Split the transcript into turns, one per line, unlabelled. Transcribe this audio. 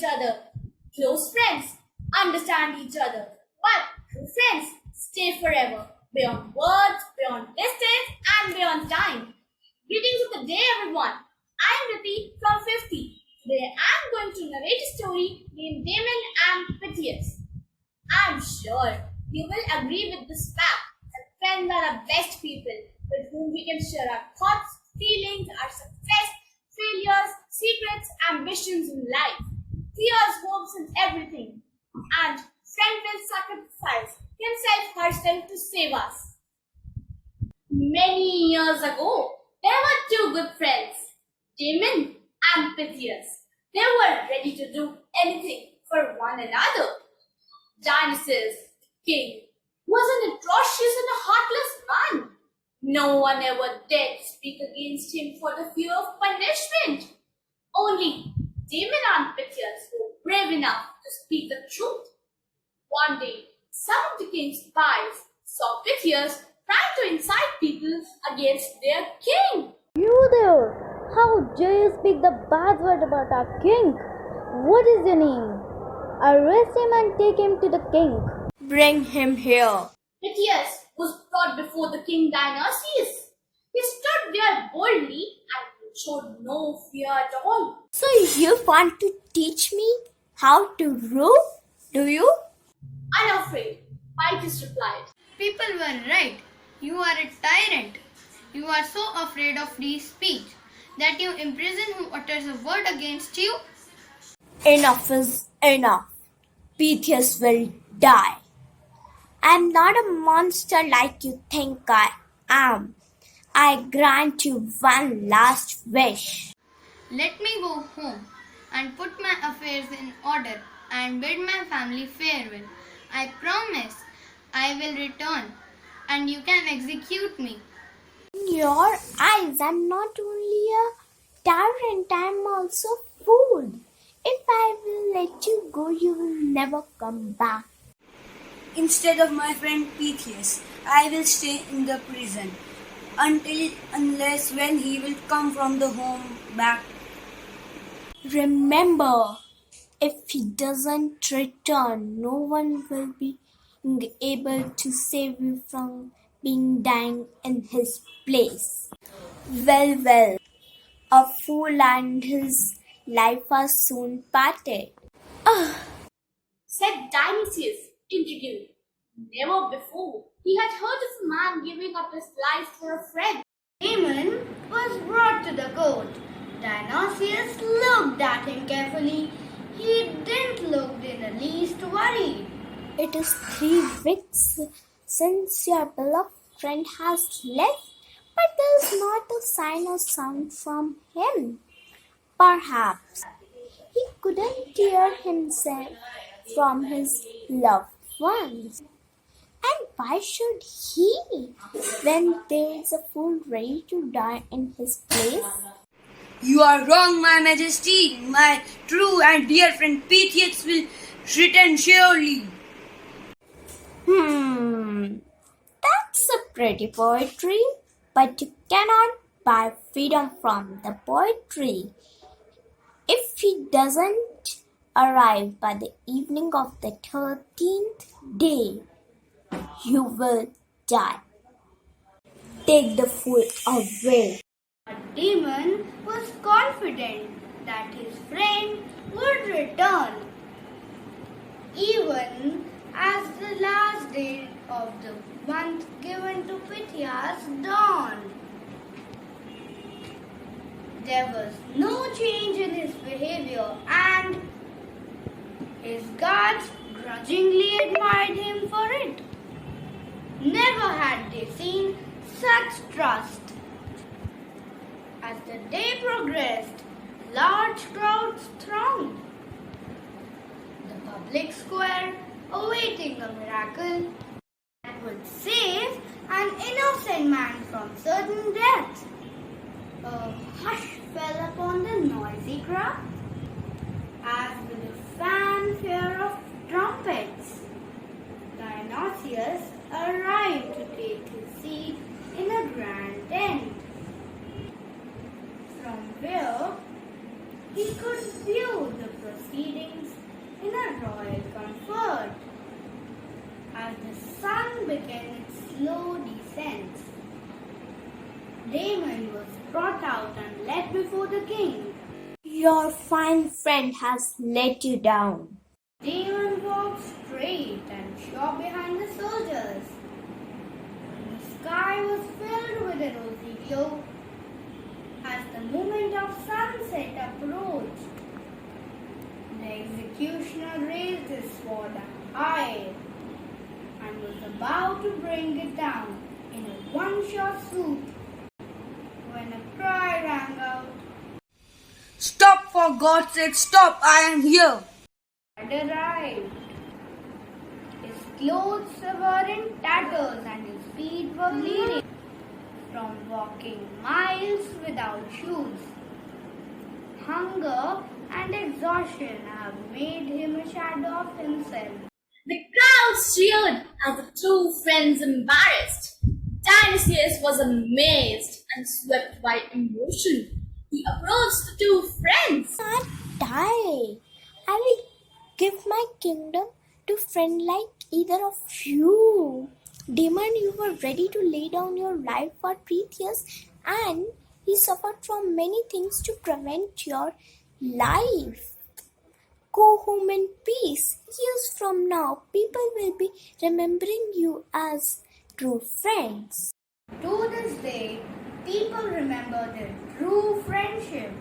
each other. Close friends understand each other, but true friends stay forever, beyond words, beyond distance, and beyond time. Greetings of the day, everyone. I'm Riti from 50. Today I'm going to narrate a story named Damon and Pythias. I'm sure you will agree with this fact that friends are the best people with whom we can share our thoughts, feelings, our success, failures, secrets, ambitions in life, fears, hopes, and everything. And friend will sacrifice himself, herself to save us. Many years ago, there were two good friends, Damon and Pythias. They were ready to do anything for one another. Dionysus, king, was an atrocious and a heartless man. No one ever dared speak against him for the fear of punishment. Only Damon and Pythias were brave enough to speak the truth. One day, some of the king's spies saw Pythias trying to incite people against their king.
You there! How dare you speak the bad word about our king? What is your name? Arrest him and take him to the king.
Bring him here.
Pythias was brought before the king Dionysius. He stood there boldly and showed no fear at all.
So you want to teach me how to rule, do you?
Unafraid, Pythias replied.
People were right. You are a tyrant. You are so afraid of free speech that you imprison who utters a word against you.
Enough is enough. Pythias will die. I am not a monster like you think I am. I grant you one last wish.
Let me go home and put my affairs in order and bid my family farewell. I promise I will return and you can execute me.
In your eyes, I am not only a tyrant, I am also a fool. If I will let you go, you will never come back.
Instead of my friend Pythias, I will stay in the prison unless when he will come from the home back.
Remember, if he doesn't return, no one will be able to save you from being dying in his place. Well, a fool and his life are soon parted.
Said Dionysius, intrigued. Never before he had heard of a man giving up his life for a friend.
Damon was brought to the court. Dionysius looked at him carefully. He didn't look in the least worried.
It is 3 weeks since your beloved friend has left, but there is not a sign or sound from him. Perhaps he couldn't tear himself from his loved ones. And why should he, when there is a fool ready to die in his place?
You are wrong, my majesty. My true and dear friend Pythias will return surely.
That's a pretty poetry, but you cannot buy freedom from the poetry. If he doesn't arrive by the evening of the 13th day, you will die. Take the fool away.
But Damon was confident that his friend would return, even as the last day of the month given to Pythias dawned. There was no change in his behavior, and his guards grudgingly admired him for it. Never had they seen such trust. As the day progressed, large crowds thronged the public square, awaiting a miracle that would save an innocent man from certain death. A hush fell upon the noisy crowd, as with the fanfare of trumpets, Dionysius arrived to take his seat in a grand tent, from where he could view the proceedings began its slow descent. Damon was brought out and led before the king.
Your fine friend has let you down.
Damon walked straight and sure behind the soldiers. The sky was filled with a rosy glow as the moment of sunset approached. The executioner raised his sword high and was about to bring it down in a one-shot swoop when a cry rang out.
Stop, for God's sake, stop! I am here!
Had arrived. His clothes were in tatters and his feet were bleeding from walking miles without shoes. Hunger and exhaustion have made him a shadow of himself.
The crowd cheered as the two friends embarrassed. Dionysius was amazed and swept by emotion. He approached the two friends.
Not die. I will give my kingdom to friend like either of you. Damon, you were ready to lay down your life for Pythias, and he suffered from many things to prevent your life. Go home in peace. Years from now, people will be remembering you as true friends.
To this day, people remember their true friendship.